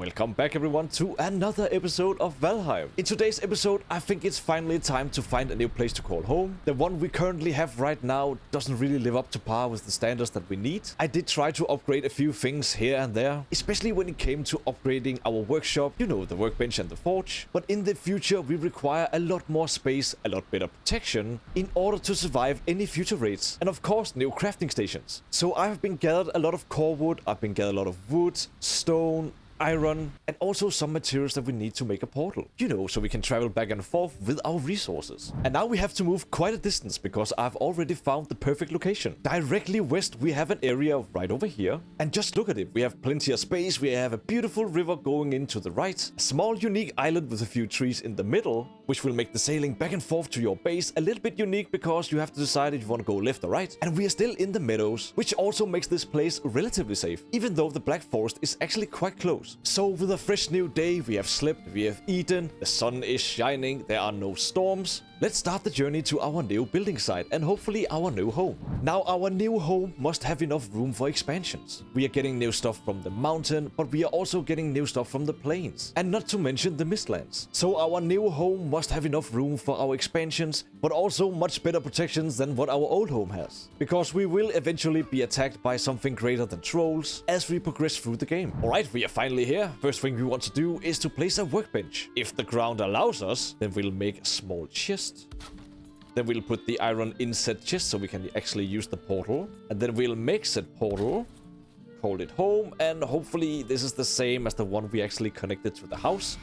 Welcome back everyone to another episode of Valheim. In today's episode, I think it's finally time to find a new place to call home. The one we currently have right now doesn't really live up to par with the standards that we need. I did try to upgrade a few things here and there, especially when it came to upgrading our workshop, you know, the workbench and the forge. But in the future, we require a lot more space, a lot better protection in order to survive any future raids. And of course, new crafting stations. So I've been gathered a lot of core wood, I've been gathered a lot of wood, stone, iron, and also some materials that we need to make a portal. You know, so we can travel back and forth with our resources. And now we have to move quite a distance because I've already found the perfect location. Directly west, we have an area right over here. And just look at it. We have plenty of space. We have a beautiful river going in to the right. A small unique island with a few trees in the middle, which will make the sailing back and forth to your base a little bit unique because you have to decide if you want to go left or right. And we are still in the meadows, which also makes this place relatively safe, even though the Black Forest is actually quite close. So with a fresh new day, we have slept, we have eaten, the sun is shining, there are no storms. Let's start the journey to our new building site and hopefully our new home. Now our new home must have enough room for expansions. We are getting new stuff from the mountain, but we are also getting new stuff from the plains. And not to mention the mistlands. So our new home must have enough room for our expansions, but also much better protections than what our old home has. Because we will eventually be attacked by something greater than trolls as we progress through the game. Alright, we are finally here. First thing we want to do is to place a workbench. If the ground allows us, then we'll make a small chest. Then we'll put the iron in said chest so we can actually use the portal. And then we'll make said portal, call it home, and hopefully this is the same as the one we actually connected to the house.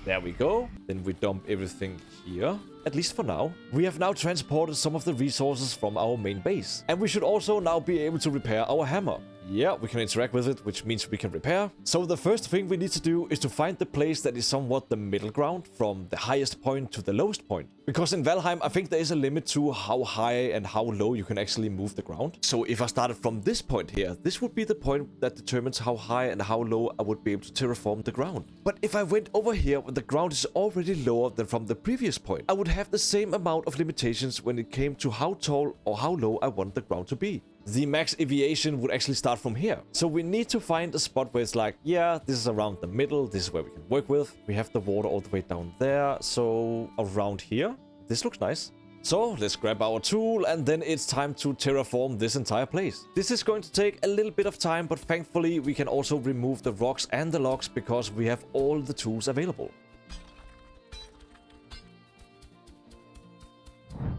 There we go. Then we dump everything here, at least for now. We have now transported some of the resources from our main base. And we should also now be able to repair our hammer. Yeah, we can interact with it, which means we can repair. So the first thing we need to do is to find the place that is somewhat the middle ground from the highest point to the lowest point. Because in Valheim, I think there is a limit to how high and how low you can actually move the ground. So if I started from this point here, this would be the point that determines how high and how low I would be able to terraform the ground. But if I went over here when the ground is already lower than from the previous point, I would have the same amount of limitations when it came to how tall or how low I want the ground to be. The max aviation would actually start from here. So we need to find a spot where it's like, yeah, this is around the middle. This is where we can work with. We have the water all the way down there. So around here, this looks nice. So let's grab our tool and then it's time to terraform this entire place. This is going to take a little bit of time, but thankfully we can also remove the rocks and the logs because we have all the tools available.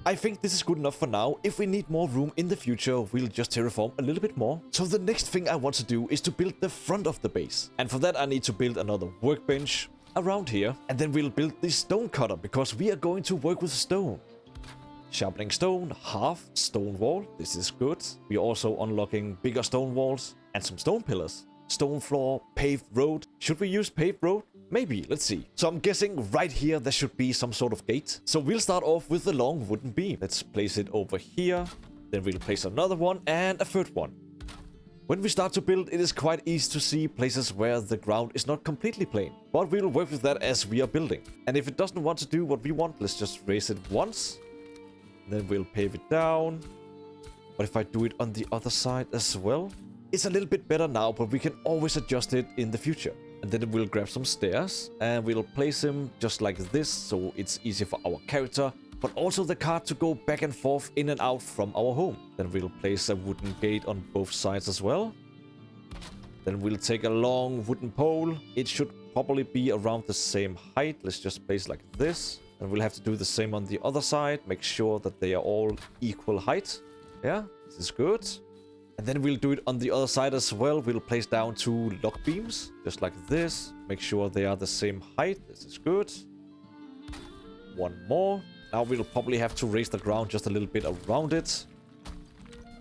I think this is good enough for now. If we need more room in the future, we'll just terraform a little bit more. So the next thing I want to do is to build the front of the base. And for that, I need to build another workbench around here. And then we'll build the stone cutter because we are going to work with stone. Sharpening stone, half stone wall. This is good. We're also unlocking bigger stone walls and some stone pillars. Stone floor, paved road. Should we use paved road? Maybe, let's see. So I'm guessing right here there should be some sort of gate. So we'll start off with the long wooden beam. Let's place it over here. Then we'll place another one and a third one. When we start to build, it is quite easy to see places where the ground is not completely plain. But we'll work with that as we are building. And if it doesn't want to do what we want, let's just raise it once. Then we'll pave it down. But if I do it on the other side as well, it's a little bit better now, but we can always adjust it in the future. And then we'll grab some stairs and we'll place them just like this so it's easy for our character, but also the cart to go back and forth in and out from our home. Then we'll place a wooden gate on both sides as well. Then we'll take a long wooden pole. It should probably be around the same height. Let's just place like this. And we'll have to do the same on the other side. Make sure that they are all equal height. Yeah, this is good. And then we'll do it on the other side as well. We'll place down 2 log beams, just like this. Make sure they are the same height. This is good. One more. Now we'll probably have to raise the ground just a little bit around it.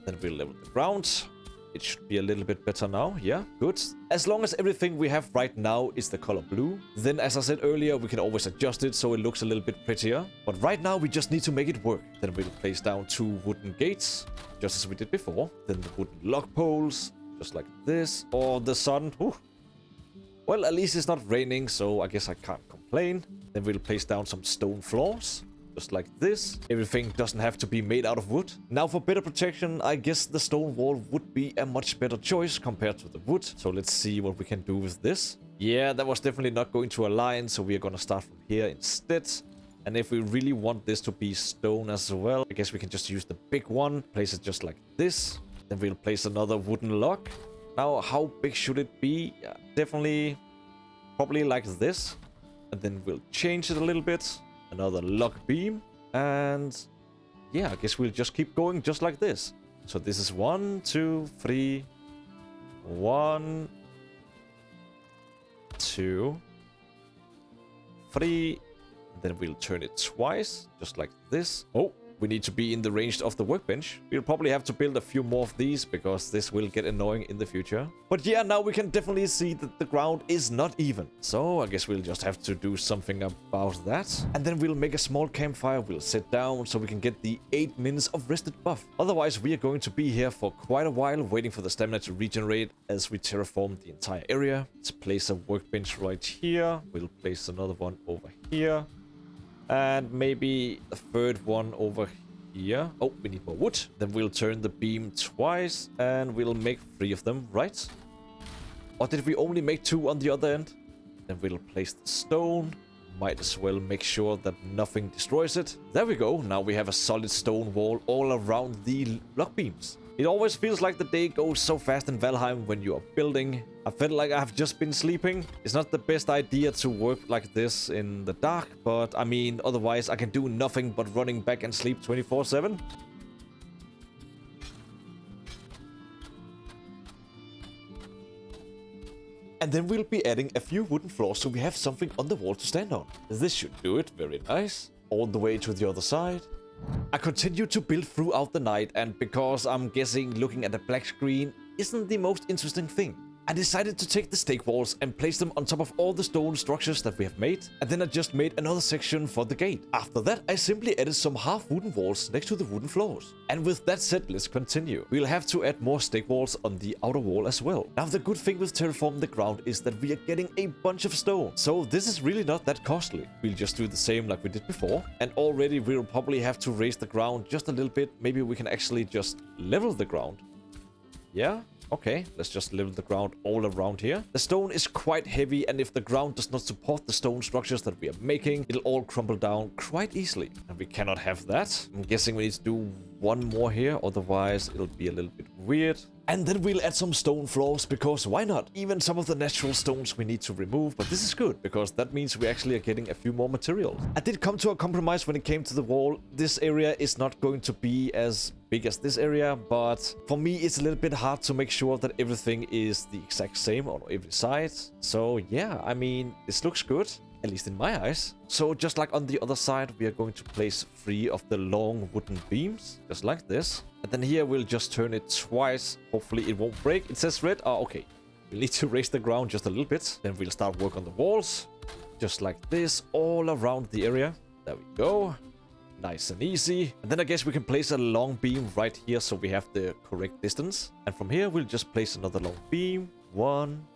Then we'll level the ground. It should be a little bit better now. Yeah, good. As long as everything we have right now is the color blue, then as I said earlier, we can always adjust it so it looks a little bit prettier. But right now, we just need to make it work. Then we'll place down 2 wooden gates, just as we did before. Then the wooden log poles, just like this. Or the sun. Ooh. Well, at least it's not raining, so I guess I can't complain. Then we'll place down some stone floors. just like this. Everything doesn't have to be made out of wood. Now for better protection, I guess the stone wall would be a much better choice compared to the wood. So let's see what we can do with this. Yeah, that was definitely not going to align, so we are gonna start from here instead. And if we really want this to be stone as well, I guess we can just use the big one, place it just like this. Then we'll place another wooden log. Now, how big should it be? Yeah, definitely, probably like this. And then we'll change it a little bit. Another log beam. And yeah, I guess we'll just keep going just like this. So this is 1, 2, 3. 1, 2, 3. Then we'll turn it twice, just like this. Oh, we need to be in the range of the workbench. We'll probably have to build a few more of these because this will get annoying in the future. But yeah, now we can definitely see that the ground is not even. So I guess we'll just have to do something about that. And then we'll make a small campfire. We'll sit down so we can get the 8 minutes of rested buff. Otherwise, we are going to be here for quite a while waiting for the stamina to regenerate as we terraform the entire area. Let's place a workbench right here. We'll place another one over here. And maybe a third one over here. Oh, we need more wood. Then we'll turn the beam twice and we'll make 3 of them, right? Or did we only make 2 on the other end? Then we'll place the stone. Might as well make sure that nothing destroys it. There we go. Now we have a solid stone wall all around the block beams. It always feels like the day goes so fast in Valheim when you are building. I feel like I've just been sleeping. It's not the best idea to work like this in the dark, but I mean, otherwise I can do nothing but running back and sleep 24/7. And then we'll be adding a few wooden floors so we have something on the wall to stand on. This should do it. Very nice. All the way to the other side. I continue to build throughout the night, and because I'm guessing looking at a black screen isn't the most interesting thing, I decided to take the stake walls and place them on top of all the stone structures that we have made, and then I just made another section for the gate. After that, I simply added some half wooden walls next to the wooden floors. And with that said, let's continue. We'll have to add more stake walls on the outer wall as well. Now, the good thing with terraforming the ground is that we are getting a bunch of stone, so this is really not that costly. We'll just do the same like we did before, and already we'll probably have to raise the ground just a little bit. Maybe we can actually just level the ground. Yeah? Okay, let's just level the ground all around here. The stone is quite heavy, and if the ground does not support the stone structures that we are making, it'll all crumble down quite easily. And we cannot have that. I'm guessing we need to do one more here, otherwise it'll be a little bit weird. And then we'll add some stone floors, because why not? Even some of the natural stones we need to remove, but this is good, because that means we actually are getting a few more materials. I did come to a compromise when it came to the wall. This area is not going to be as big as this area, but for me it's a little bit hard to make sure that everything is the exact same on every side. So yeah, I mean, this looks good. At least in my eyes. So just like on the other side, we are going to place 3 of the long wooden beams, just like this. And then here we'll just turn it twice. Hopefully it won't break. It says red. Oh, okay. We need to raise the ground just a little bit. Then we'll start work on the walls, just like this, all around the area. There we go. Nice and easy. And then I guess we can place a long beam right here so we have the correct distance. And from here, we'll just place another long beam. 1.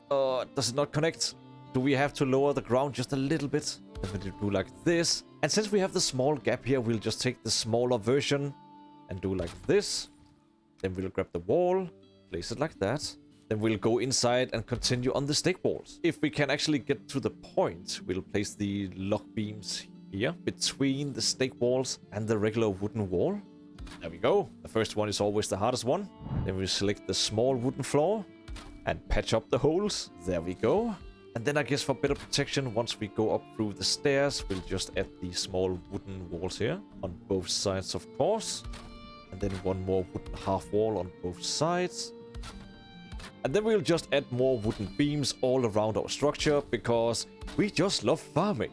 Does it not connect? Do we have to lower the ground just a little bit? Then we'll do like this. And since we have the small gap here, we'll just take the smaller version and do like this. Then we'll grab the wall, place it like that. Then we'll go inside and continue on the stake walls. If we can actually get to the point, we'll place the lock beams here between the stake walls and the regular wooden wall. There we go. The first one is always the hardest one. Then we'll select the small wooden floor and patch up the holes. There we go. And then I guess for better protection, once we go up through the stairs, we'll just add the small wooden walls here on both sides, of course. And then one more wooden half wall on both sides. And then we'll just add more wooden beams all around our structure because we just love farming.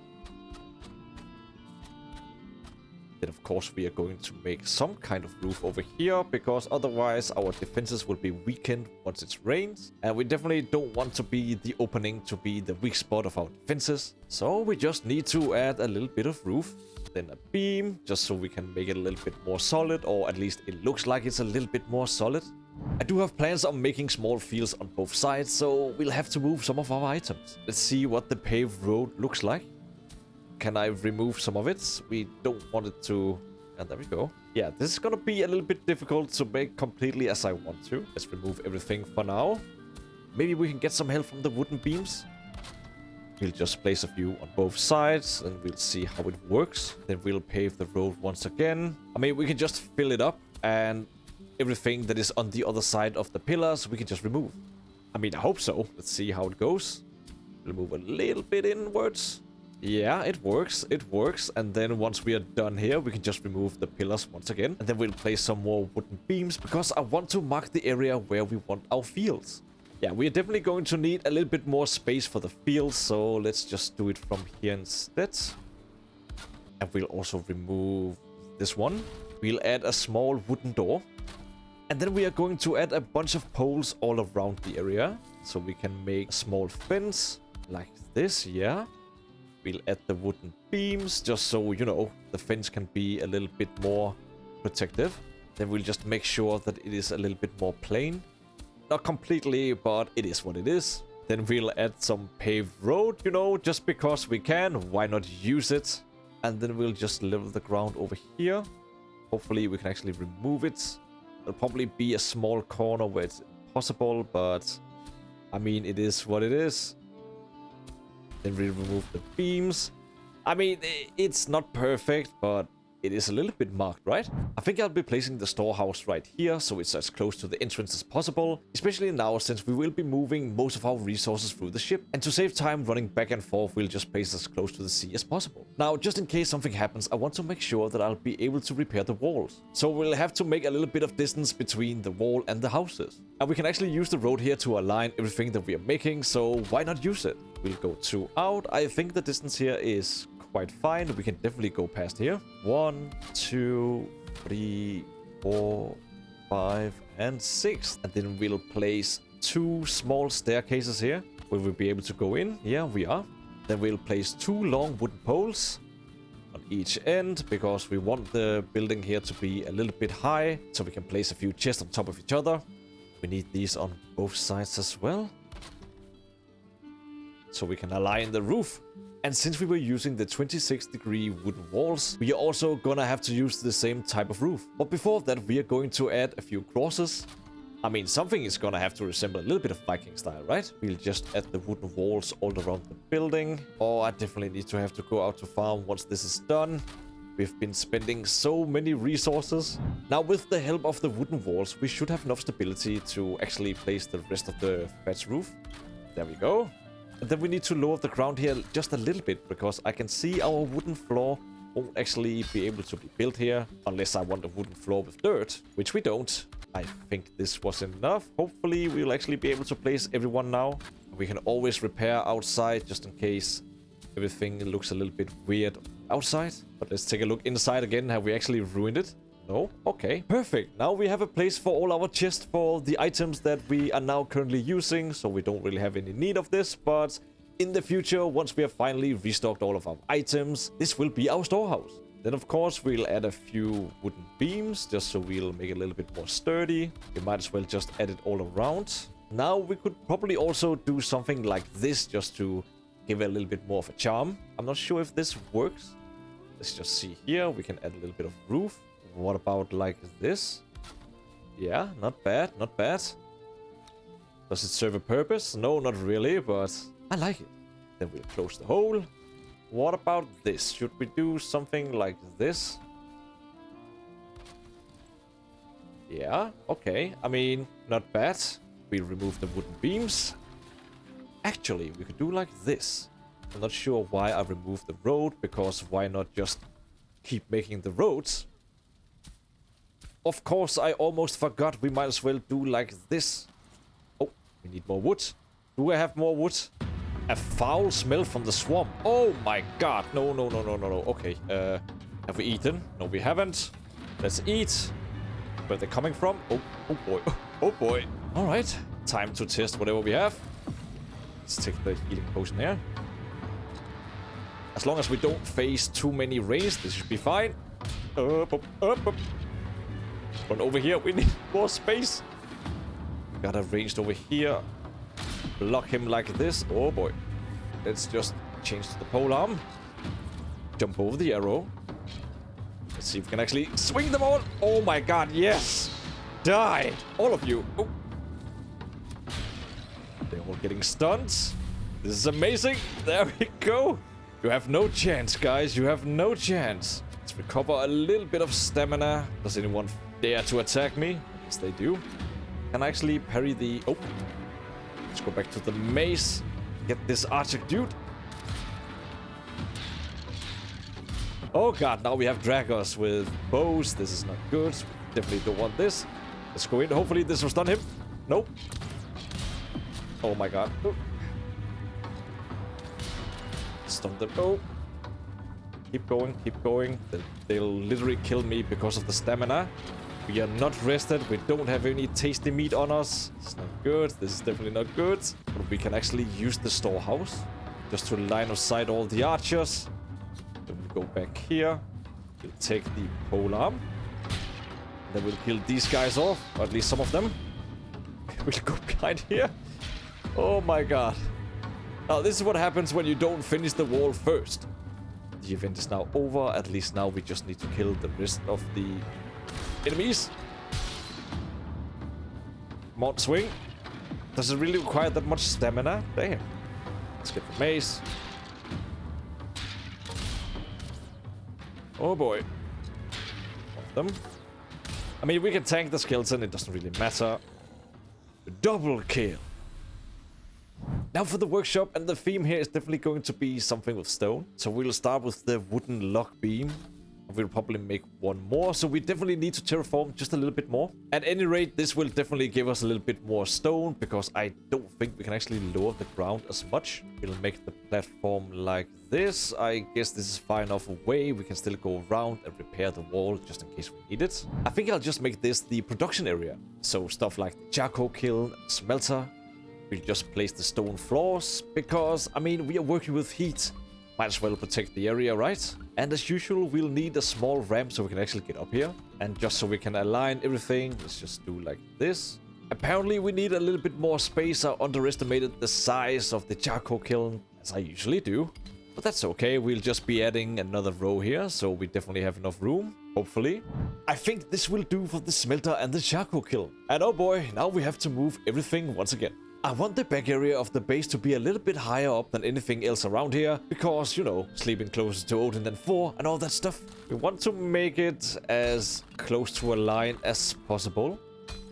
Then of course we are going to make some kind of roof over here because otherwise our defenses will be weakened once it rains. And we definitely don't want to be the opening to be the weak spot of our defenses. So we just need to add a little bit of roof. Then a beam, just so we can make it a little bit more solid, or at least it looks like it's a little bit more solid. I do have plans on making small fields on both sides, so we'll have to move some of our items. Let's see what the paved road looks like. Can I remove some of it? We don't want it to... And there we go. Yeah, this is gonna be a little bit difficult to make completely as I want to. Let's remove everything for now. Maybe we can get some help from the wooden beams. We'll just place a few on both sides and we'll see how it works. Then we'll pave the road once again. I mean, we can just fill it up and everything that is on the other side of the pillars, we can just remove. I mean, I hope so. Let's see how it goes. We'll move a little bit inwards. Yeah, it works. It works. And then once we are done here, we can just remove the pillars once again. And then we'll place some more wooden beams because I want to mark the area where we want our fields. Yeah, we are definitely going to need a little bit more space for the fields. So let's just do it from here instead. And we'll also remove this one. We'll add a small wooden door. And then we are going to add a bunch of poles all around the area. So we can make a small fence like this, yeah. We'll add the wooden beams just so, you know, the fence can be a little bit more protective. Then we'll just make sure that it is a little bit more plain. Not completely, but it is what it is. Then we'll add some paved road, you know, just because we can. Why not use it? And then we'll just level the ground over here. Hopefully we can actually remove it. There'll probably be a small corner where it's impossible, but I mean, it is what it is. Then we remove the beams. I mean, it's not perfect, but it is a little bit marked, right? I think I'll be placing the storehouse right here, so it's as close to the entrance as possible, especially now since we will be moving most of our resources through the ship. And to save time running back and forth, we'll just place as close to the sea as possible. Now, just in case something happens, I want to make sure that I'll be able to repair the walls. So we'll have to make a little bit of distance between the wall and the houses. And we can actually use the road here to align everything that we are making, so why not use it? We'll go 2 out. I think the distance here is quite fine. We can definitely go past here. 1, 2, 3, 4, 5, and 6. And then we'll place 2 small staircases here. Will we be able to go in? Yeah, we are. Then we'll place 2 long wooden poles on each end because we want the building here to be a little bit high so we can place a few chests on top of each other. We need these on both sides as well so we can align the roof. And since we were using the 26-degree wooden walls, we are also gonna have to use the same type of roof. But before that, we are going to add a few crosses. I mean, something is gonna have to resemble a little bit of Viking style, right? We'll just add the wooden walls all around the building. Oh, I definitely need to have to go out to farm once this is done. We've been spending so many resources. Now, with the help of the wooden walls, we should have enough stability to actually place the rest of the thatch roof. There we go. And then we need to lower the ground here just a little bit because I can see our wooden floor won't actually be able to be built here unless I want a wooden floor with dirt, which we don't. I think this was enough. Hopefully we'll actually be able to place everyone now. We can always repair outside just in case everything looks a little bit weird outside. But let's take a look inside again. Have we actually ruined it? No? Okay. Perfect. Now we have a place for all our chests for the items that we are now currently using. So we don't really have any need of this. But in the future, once we have finally restocked all of our items, this will be our storehouse. Then, of course, we'll add a few wooden beams just so we'll make it a little bit more sturdy. We might as well just add it all around. Now we could probably also do something like this just to give it a little bit more of a charm. I'm not sure if this works. Let's just see here. We can add a little bit of roof. What about like this? Yeah, not bad, not bad. Does it serve a purpose? No, not really, but I like it. Then we'll close the hole. What about this? Should we do something like this? Yeah, okay. I mean, not bad. We'll remove the wooden beams. Actually, we could do like this. I'm not sure why I removed the road, because why not just keep making the roads? Of course, I almost forgot. We might as well do like this. Oh, we need more wood. Do I have more wood? A foul smell from the swamp. Oh my god. No, no, no, no, no, no. Okay. Have we eaten? No, we haven't. Let's eat. Where they're coming from? Oh, oh boy. Oh boy. All right. Time to test whatever we have. Let's take the healing potion here. As long as we don't face too many rains, this should be fine. Up, up, up, up. Run over here. We need more space. Got a ranged over here. Block him like this. Oh boy. Let's just change to the pole arm. Jump over the arrow. Let's see if we can actually swing them all. Oh my god, yes! Die! All of you. Oh. They're all getting stunned. This is amazing. There we go. You have no chance, guys. You have no chance. Let's recover a little bit of stamina. Does anyone dare to attack me? Yes, they do. Can I actually parry the... Oh. Let's go back to the maze. Get this archer dude. Oh god, now we have draggers with bows. This is not good. We definitely don't want this. Let's go in. Hopefully this will stun him. Nope. Oh my god. Oh. Stun them. Oh. Keep going, keep going. They'll literally kill me because of the stamina. We are not rested. We don't have any tasty meat on us. It's not good. This is definitely not good. But we can actually use the storehouse just to line of sight all the archers. Then we'll go back here. We'll take the pole arm. Then we'll kill these guys off, or at least some of them. We'll go behind here. Oh my god. Now this is what happens when you don't finish the wall first. The event is now over. At least now we just need to kill the rest of the enemies. Come on, swing. Does it really require that much stamina? Damn. Let's get the mace. Oh boy. One of them. I mean, we can tank the skeleton. It doesn't really matter. Double kill. Now for the workshop, and the theme here is definitely going to be something with stone. So we'll start with the wooden log beam. We'll probably make one more, so we definitely need to terraform just a little bit more. At any rate, this will definitely give us a little bit more stone, because I don't think we can actually lower the ground as much. We'll make the platform like this. I guess this is far enough away. We can still go around and repair the wall just in case we need it. I think I'll just make this the production area. So stuff like the charcoal kiln, smelter. We'll just place the stone floors, because, I mean, we are working with heat. Might as well protect the area, right? And as usual, we'll need a small ramp so we can actually get up here. And just so we can align everything, let's just do like this. Apparently, we need a little bit more space. I underestimated the size of the charcoal kiln, as I usually do. But that's okay, we'll just be adding another row here, so we definitely have enough room, hopefully. I think this will do for the smelter and the charcoal kiln. And oh boy, now we have to move everything once again. I want the back area of the base to be a little bit higher up than anything else around here, because, you know, sleeping closer to Odin than 4 and all that stuff. We want to make it as close to a line as possible.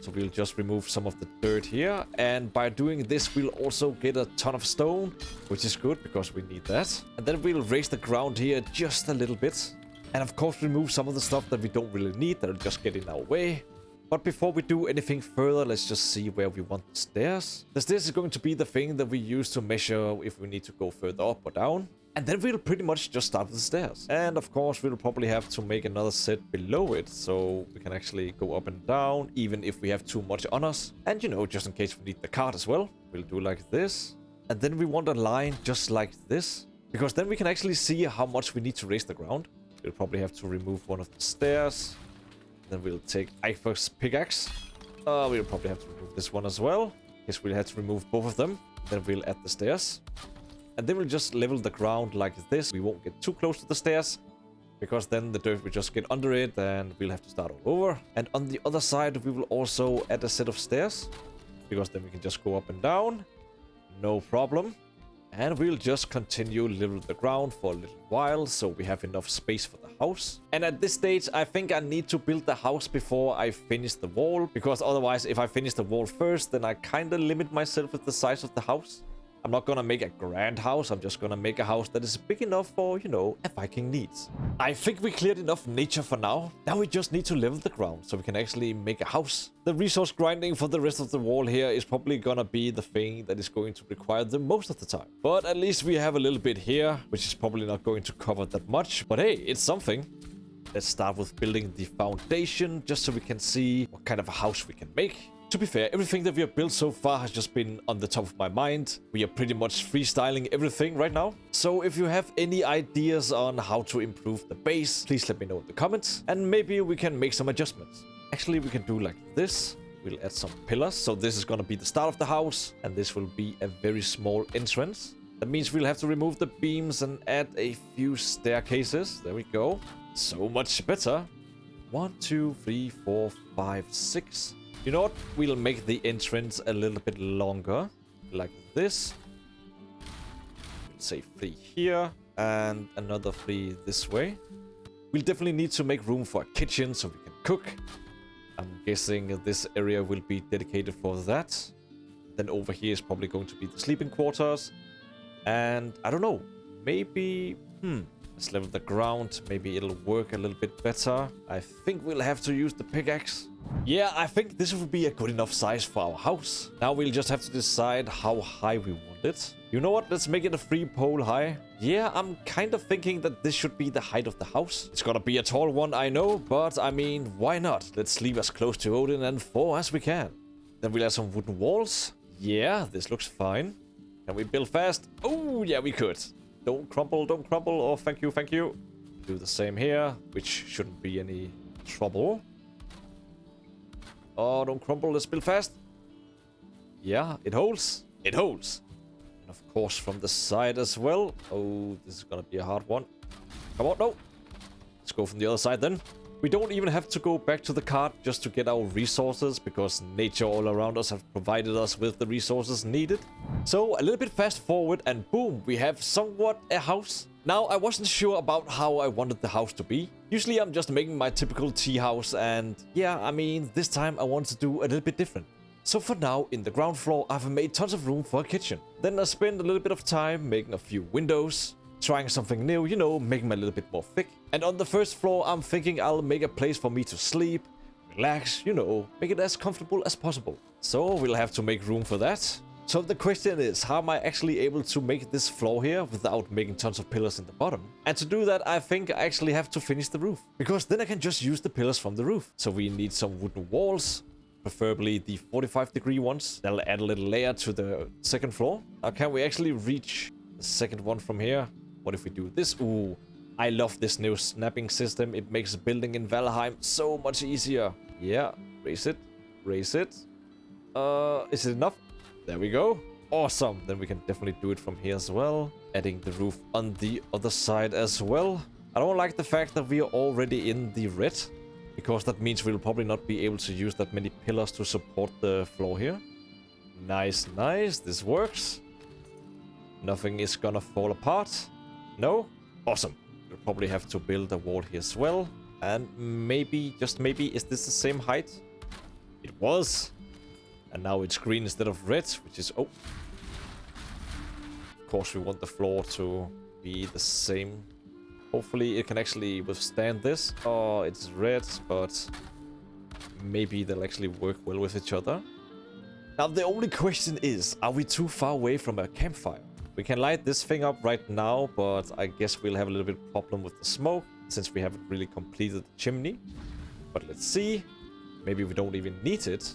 So we'll just remove some of the dirt here, and by doing this we'll also get a ton of stone, which is good because we need that. And then we'll raise the ground here just a little bit, and of course remove some of the stuff that we don't really need, that'll just get in our way. But before we do anything further, let's just see where we want the stairs. The stairs is going to be the thing that we use to measure if we need to go further up or down. And then we'll pretty much just start with the stairs. And of course, we'll probably have to make another set below it, so we can actually go up and down, even if we have too much on us. And you know, just in case we need the cart as well, we'll do like this. And then we want a line just like this, because then we can actually see how much we need to raise the ground. We'll probably have to remove one of the stairs. Then we'll take Ivor's pickaxe. We'll probably have to remove this one as well. Guess we'll have to remove both of them. Then we'll add the stairs. And then we'll just level the ground like this. We won't get too close to the stairs, because then the dirt will just get under it and we'll have to start all over. And on the other side, we will also add a set of stairs, because then we can just go up and down. No problem. And we'll just continue level the ground for a little while, so we have enough space for the house. And at this stage, I think I need to build the house before I finish the wall, because otherwise, if I finish the wall first, then I kind of limit myself with the size of the house. I'm not gonna make a grand house, I'm just gonna make a house that is big enough for, you know, a Viking needs. I think we cleared enough nature for now. Now we just need to level the ground so we can actually make a house. The resource grinding for the rest of the wall here is probably gonna be the thing that is going to require the most of the time. But at least we have a little bit here, which is probably not going to cover that much. But hey, it's something. Let's start with building the foundation, just so we can see what kind of a house we can make. To be fair, everything that we have built so far has just been on the top of my mind. We are pretty much freestyling everything right now. So if you have any ideas on how to improve the base, please let me know in the comments. And maybe we can make some adjustments. Actually, we can do like this. We'll add some pillars. So this is going to be the start of the house. And this will be a very small entrance. That means we'll have to remove the beams and add a few staircases. There we go. So much better. 1, 2, 3, 4, 5, 6. You know what? We'll make the entrance a little bit longer, like this. let's say 3 here and another 3 this way. We'll definitely need to make room for a kitchen so we can cook. I'm guessing this area will be dedicated for that. Then over here is probably going to be the sleeping quarters. And I don't know, maybe, let's level the ground. Maybe it'll work a little bit better. I think we'll have to use the pickaxe. Yeah, I think this will be a good enough size for our house. Now we'll just have to decide how high we want it. You know what? Let's make it a 3-pole high. Yeah, I'm kind of thinking that this should be the height of the house. It's gonna be a tall one, I know, but I mean, why not? Let's sleep as close to Odin and Thor as we can. Then we'll add some wooden walls. Yeah, this looks fine. Can we build fast? Oh, yeah, we could. Don't crumble, don't crumble. Oh, thank you, thank you. Do the same here, which shouldn't be any trouble. Oh, don't crumble. Let's build fast. Yeah, it holds. It holds. And of course, from the side as well. Oh, this is gonna be a hard one. Come on, no. Let's go from the other side then. We don't even have to go back to the cart just to get our resources, because nature all around us have provided us with the resources needed. So a little bit fast forward and boom, we have somewhat a house. Now, I wasn't sure about how I wanted the house to be. Usually I'm just making my typical tea house, and yeah, I mean, this time I want to do a little bit different. So for now, in the ground floor, I've made tons of room for a kitchen. Then I spent a little bit of time making a few windows, trying something new, you know, making them a little bit more thick. And on the first floor, I'm thinking I'll make a place for me to sleep, relax, you know, make it as comfortable as possible. So we'll have to make room for that. So the question is, how am I actually able to make this floor here without making tons of pillars in the bottom? And to do that, I think I actually have to finish the roof, because then I can just use the pillars from the roof. So we need some wooden walls, preferably the 45-degree ones. That'll add a little layer to the second floor. Now, can we actually reach the second one from here? What if we do this? Ooh, I love this new snapping system. It makes building in Valheim so much easier. Yeah, raise it, raise it. Is it enough? There we go. Awesome. Then we can definitely do it from here as well. Adding the roof on the other side as well. I don't like the fact that we are already in the red, because that means we'll probably not be able to use that many pillars to support the floor here. Nice, nice. This works. Nothing is gonna fall apart. No? Awesome. We'll probably have to build a wall here as well. And maybe, just maybe, is this the same height? It was. And now it's green instead of red, which is... Oh. Of course, we want the floor to be the same. Hopefully, it can actually withstand this. Oh, it's red, but maybe they'll actually work well with each other. Now, the only question is, are we too far away from a campfire? We can light this thing up right now, but I guess we'll have a little bit of problem with the smoke, since we haven't really completed the chimney. But let's see. Maybe we don't even need it.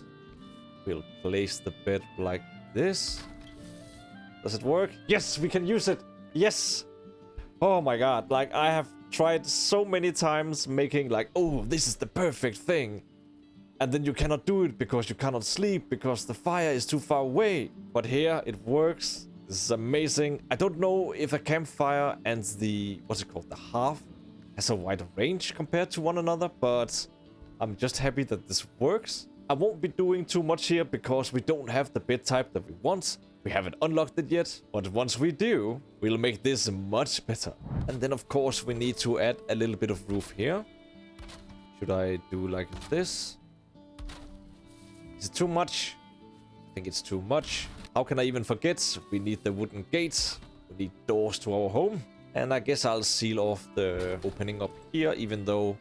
We'll place the bed like this. Does it work? Yes, we can use it. Yes. Oh my god. Like, I have tried so many times making like, oh, this is the perfect thing. And then you cannot do it because you cannot sleep because the fire is too far away. But here it works. This is amazing. I don't know if a campfire and the, what's it called, the hearth has a wider range compared to one another, but I'm just happy that this works. I won't be doing too much here because we don't have the bed type that we want. We haven't unlocked it yet, but once we do, we'll make this much better. And then of course we need to add a little bit of roof here. Should I do like this? Is it too much? I think it's too much. How can I even forget? We need the wooden gates. We need doors to our home. And I guess I'll seal off the opening up here, even though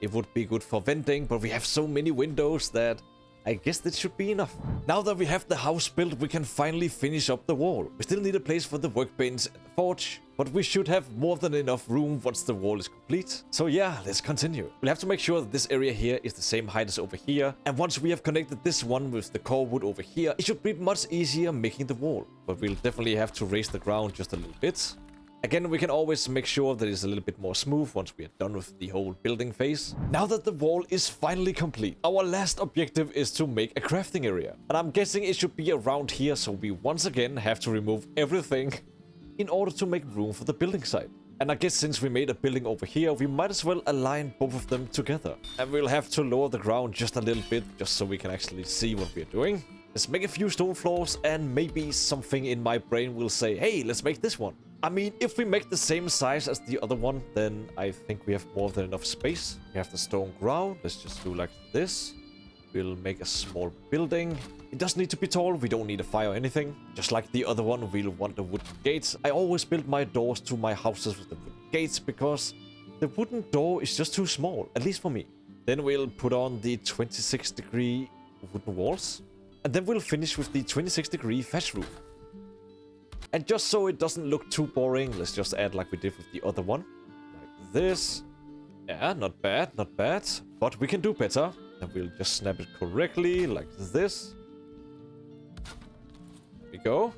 it would be good for venting, but we have so many windows that I guess that should be enough. Now that we have the house built, we can finally finish up the wall. We still need a place for the workbench and the forge, but we should have more than enough room once the wall is complete. So yeah, let's continue. We'll have to make sure that this area here is the same height as over here. And once we have connected this one with the core wood over here, it should be much easier making the wall. But we'll definitely have to raise the ground just a little bit. Again, we can always make sure that it's a little bit more smooth once we are done with the whole building phase. Now that the wall is finally complete, our last objective is to make a crafting area. And I'm guessing it should be around here, so we once again have to remove everything in order to make room for the building site. And I guess since we made a building over here, we might as well align both of them together. And we'll have to lower the ground just a little bit, just so we can actually see what we're doing. Let's make a few stone floors, and maybe something in my brain will say, hey, let's make this one. I mean, if we make the same size as the other one, then I think we have more than enough space. We have the stone ground. Let's just do like this. We'll make a small building. It doesn't need to be tall. We don't need a fire or anything. Just like the other one, we'll want the wooden gates. I always build my doors to my houses with the wooden gates because the wooden door is just too small, at least for me. Then we'll put on the 26-degree wooden walls. And then we'll finish with the 26-degree thatch roof. And just so it doesn't look too boring, let's just add like we did with the other one. Like this. Yeah, not bad, not bad. But we can do better. And we'll just snap it correctly, like this. There we go.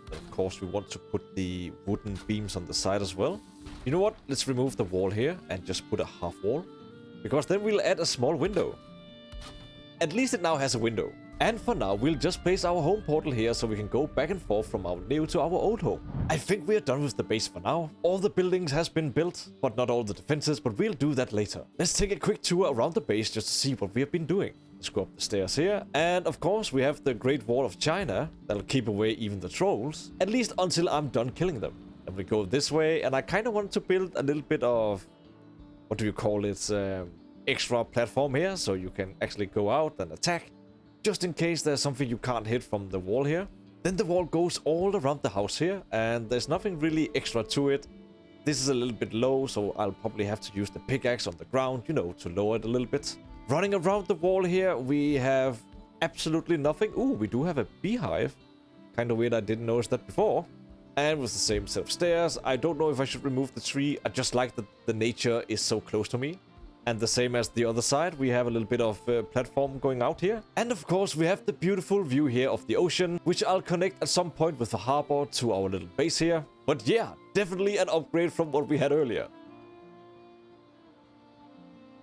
And of course, we want to put the wooden beams on the side as well. You know what? Let's remove the wall here and just put a half wall. Because then we'll add a small window. At least it now has a window. And for now, we'll just place our home portal here so we can go back and forth from our new to our old home. I think we are done with the base for now. All the buildings has been built, but not all the defenses, but we'll do that later. Let's take a quick tour around the base just to see what we have been doing. Let's go up the stairs here. And of course, we have the Great Wall of China that'll keep away even the trolls, at least until I'm done killing them. And we go this way, and I kind of want to build a little bit of, what do you call it, extra platform here, so you can actually go out and attack. Just in case there's something you can't hit from the wall here. Then the wall goes all around the house here, and there's nothing really extra to it. This is a little bit low, so I'll probably have to use the pickaxe on the ground, you know, to lower it a little bit. Running around the wall here, we have absolutely nothing. Ooh, we do have a beehive. Kind of weird, I didn't notice that before. And with the same set of stairs, I don't know if I should remove the tree. I just like that the nature is so close to me. And the same as the other side, we have a little bit of platform going out here. And of course, we have the beautiful view here of the ocean, which I'll connect at some point with the harbor to our little base here. But yeah, definitely an upgrade from what we had earlier.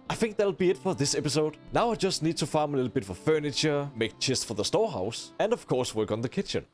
I think that'll be it for this episode. Now I just need to farm a little bit for furniture, make chests for the storehouse, and of course work on the kitchen.